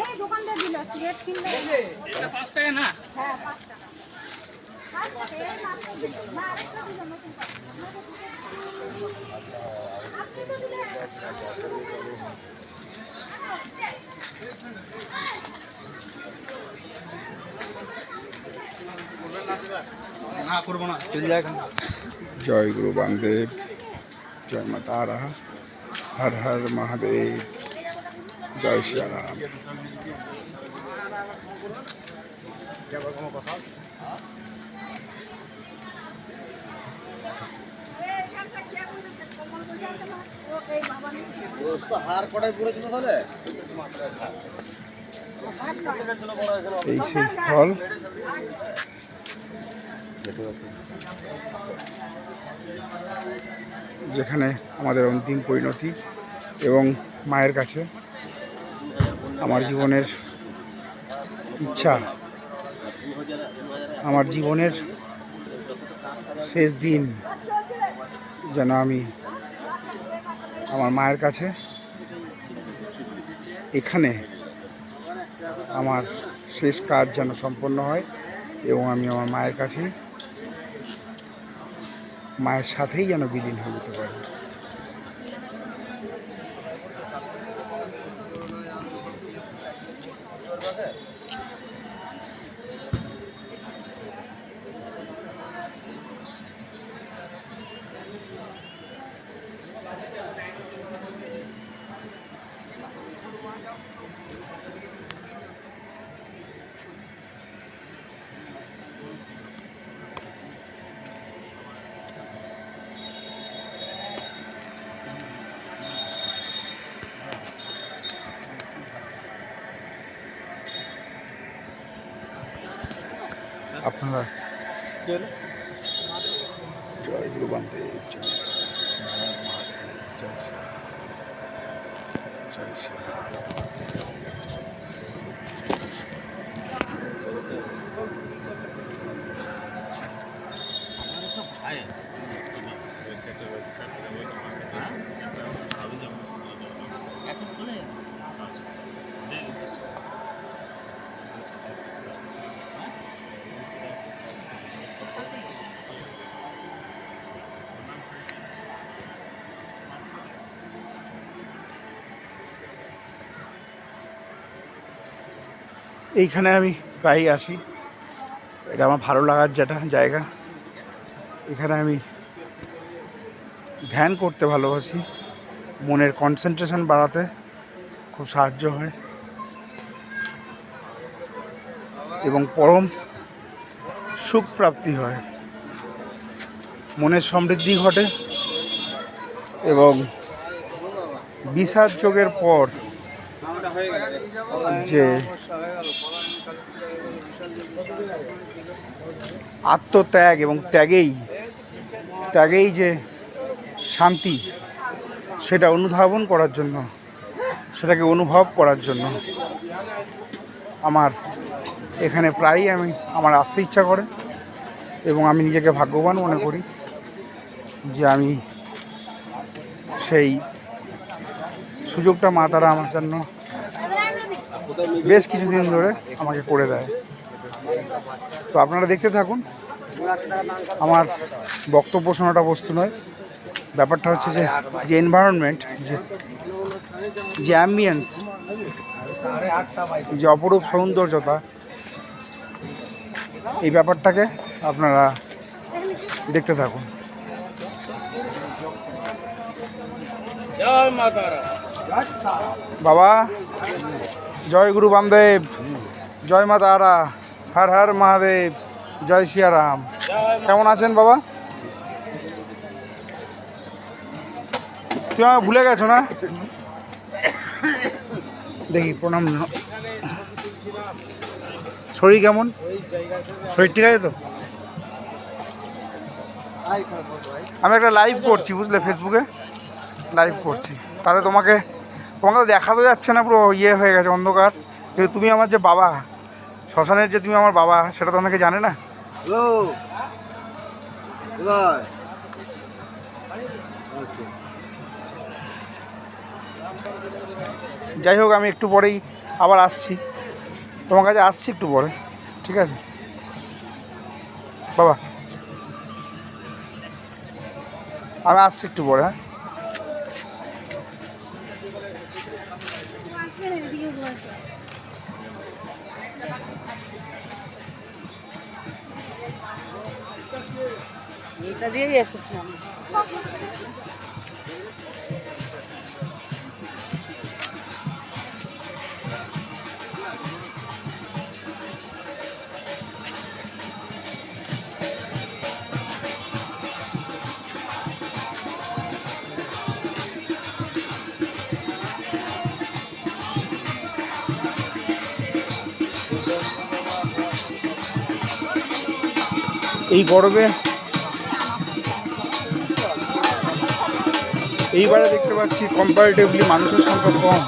এই দোকানটা দিল সিগারেট কিনলে এটা 5 টাকা না? হ্যাঁ 5 টাকা 5 টাকা এই মাত্র দিল না আরেকটা দিল নতুন পাতা আপনি তো দিলেন না করবো না, চলে যায় এখন। জয় গুরু বামদেব, জয় মা তারা, হর হর মহাদেব, জয় শ্রীরাম। এই সেই স্থল যেখানে আমাদের অন্তিম পরিণতি এবং মায়ের কাছে আমার জীবনের ইচ্ছা, আমার জীবনের শেষ দিন যেন আমি আমার মায়ের কাছে এখানে আমার শেষ কাজ যেন সম্পন্ন হয় এবং আমি আমার মায়ের কাছেই মায়ের সাথেই যেন বিলীন হয়ে যেতে পারি। আপনারা জয় গুরু বামদেব, জয় মহাদেব, জয় শ্রী জয় শ্রী এইখানে আমি প্রায়ই আসি, এটা আমার ভালো লাগার যেটা জায়গা। এখানে আমি ধ্যান করতে ভালোবাসি, মনের কনসেন্ট্রেশন বাড়াতে খুব সাহায্য হয় এবং পরম সুখ প্রাপ্তি হয়, মনের সমৃদ্ধি ঘটে এবং বিষাদ যোগের পর যে আত্মত্যাগ এবং ত্যাগেই যে শান্তি, সেটা অনুধাবন করার জন্য, সেটাকে অনুভব করার জন্য আমার এখানে প্রায়ই আমার আসতে ইচ্ছা করে এবং আমি নিজেকে ভাগ্যবান মনে করি যে আমি সেই সুযোগটা মা তারা আমার জন্য বেশ কিছুদিন ধরে আমাকে করে দেয়। তো আপনারা দেখতে থাকুন। আমার বক্তব্য শোনাটা বস্তু নয়, ব্যাপারটা হচ্ছে যে এনভায়রনমেন্ট, যে অ্যাম্বিয়েন্স, যে অপরূপ সৌন্দর্যতা, এই ব্যাপারটাকে আপনারা দেখতে থাকুন। বাবা জয় গুরু বামদেব, জয় মা তারা, হর হর মহাদেব, জয় শ্রীরাম। কেমন আছেন বাবা? তুমি আমাকে ভুলে গেছো না? দেখি প্রণাম। শরীর কেমন? শরীর ঠিক আছে তো? আমি একটা লাইভ করছি, বুঝলে, ফেসবুকে লাইভ করছি। তাহলে তোমাকে তো দেখা তো যাচ্ছে না, পুরো ইয়ে হয়ে গেছে, অন্ধকার। কিন্তু তুমি আমার যে বাবা, শ্মশানের যে তুমি আমার বাবা, সেটা তো অনেকে জানে না। যাই হোক, আমি একটু পরেই আবার আসছি, তোমার কাছে আসছি একটু পরে, ঠিক আছে বাবা, আমি আসছি একটু পরে। হ্যাঁ, এটা দিয়েই এসেছিলাম। এই গরমে এইবারে দেখতে পাচ্ছি কম্পারেটিভলি মানুষের সংখ্যা কম।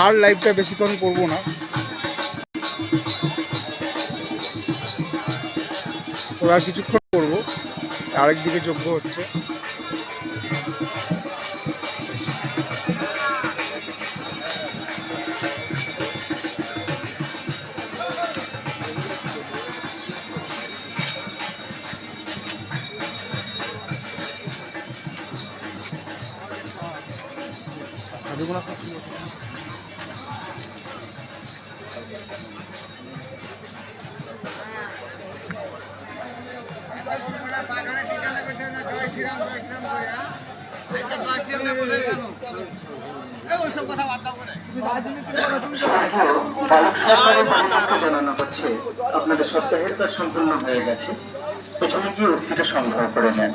আর লাইভটা বেশিক্ষণ করবো না, ওরা কিছুক্ষণ করবো, আরেকদিকে যজ্ঞ হচ্ছে। জানানো হচ্ছে আপনাদের সপ্তাহের কাজ সম্পূর্ণ হয়ে গেছে, পেছনে গিয়ে অস্থিটা সংগ্রহ করে নেন।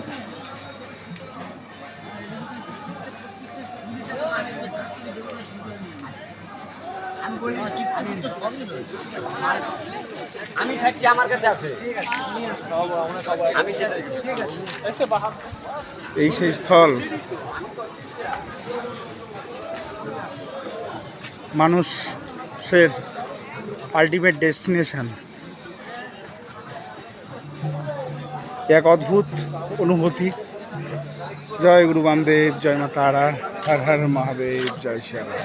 আমি খাচ্ছি, আমার কাছে আছে। আমি এই সেই স্থল, মানুষের আলটিমেট ডেস্টিনেশন। এক অদ্ভুত অনুভূতি। জয় গুরু বামদেব, জয় মা তারা, হর হর মহাদেব, জয় শ্যামা।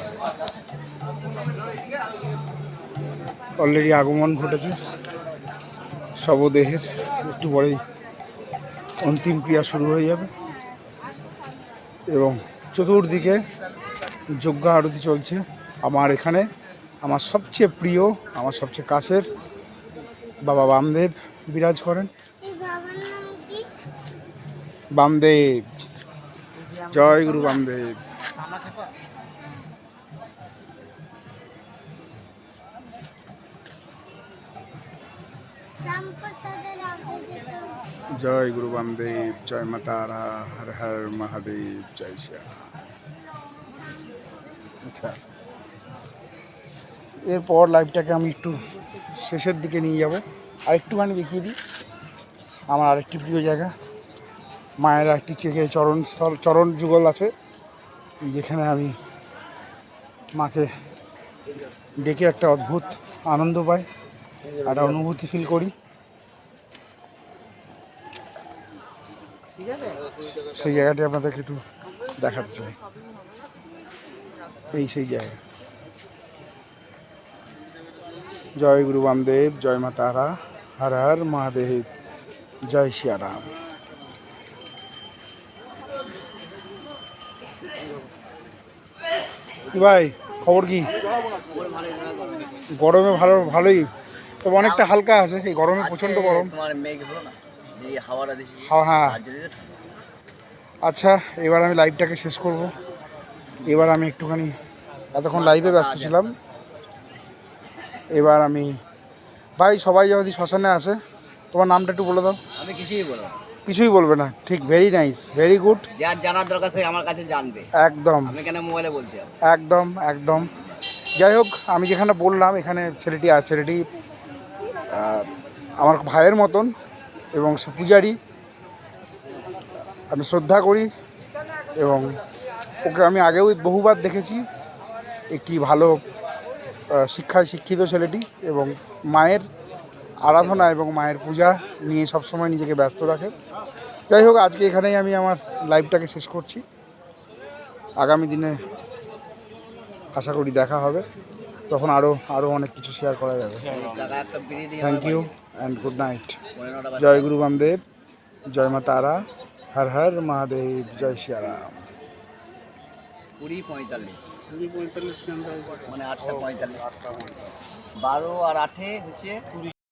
অলরেডি আগমন ঘটেছে শবদেহের, একটু পরেই অন্তিম ক্রিয়া শুরু হয়ে যাবে এবং চতুর্দিকে যজ্ঞ আরতি চলছে। আমার এখানে আমার সবচেয়ে প্রিয়, আমার সবচেয়ে কাছের বাবা বামদেব বিরাজ করেন। এই বাবার নাম কি? বামদেব, জয় গুরু বামদেব। রামপ্রসাদের আগে যেত। জয় গুরু বামদেব, জয় মা তারা, হর হর মহাদেব, জয় শ্যামা। আচ্ছা, এরপর লাইভটাকে আমি একটু শেষের দিকে নিয়ে যাব। আর একটুখানি দেখিয়ে দিই আমার আরেকটি প্রিয় জায়গা, মায়ের একটি চরণস্থল, চরণ যুগল আছে, যেখানে আমি মাকে ডেকে একটা অদ্ভুত আনন্দ পাই, একটা অনুভূতি ফিল করি। সেই জায়গাটি আপনাদেরকে একটু দেখাতে চাই। এই সেই জায়গা। জয় গুরু বামদেব, জয় মা তারা, হর হর মহাদেব, জয় শ্রীরাম। কি ভাই, খবর কি? গরমে ভালোই, তবে অনেকটা হালকা আছে। এই গরমে প্রচন্ড গরম। তোমার মেঘ হলো না, যে হাওয়াটা দিছি। হ্যাঁ। আচ্ছা, এবার আমি লাইভটাকে শেষ করব। এবার আমি একটুখানি, এতক্ষণ লাইভে ব্যস্ত ছিলাম, এবার আমি, ভাই সবাই যদি শ্মশানে আসে, তোমার নামটা একটু বলে দাও। আমি কিছুই বলবো, কিছুই বলবে না? ঠিক, ভেরি নাইস, ভেরি গুড। যার জানার দরকার সে আমার কাছে জানবে, একদম আমি কেন মোবাইলে বলতে যাবো? একদম একদম। যাই হোক, আমি যেখানে বললাম, এখানে ছেলেটি আমার ভাইয়ের মতন এবং সে পূজারি, আমি শ্রদ্ধা করি এবং ওকে আমি আগেও বহুবার দেখেছি। একটি ভালো শিক্ষায় শিক্ষিত ছেলেটি এবং মায়ের আরাধনা এবং মায়ের পূজা নিয়ে সবসময় নিজেকে ব্যস্ত রাখে। যাই হোক, আজকে এখানেই আমি আমার লাইভটাকে শেষ করছি। আগামী দিনে আশা করি দেখা হবে, তখন আরও অনেক কিছু শেয়ার করা যাবে। টাকা একটা বিড়ি দিয়ে thank you and good night. 9টা বাজে। জয় গুরু বামদেব, জয় মা তারা, হর হর মহাদেব, জয় শ্রীরাম। 20:45 মানে 8:45, 12 আর 8 হচ্ছে 20।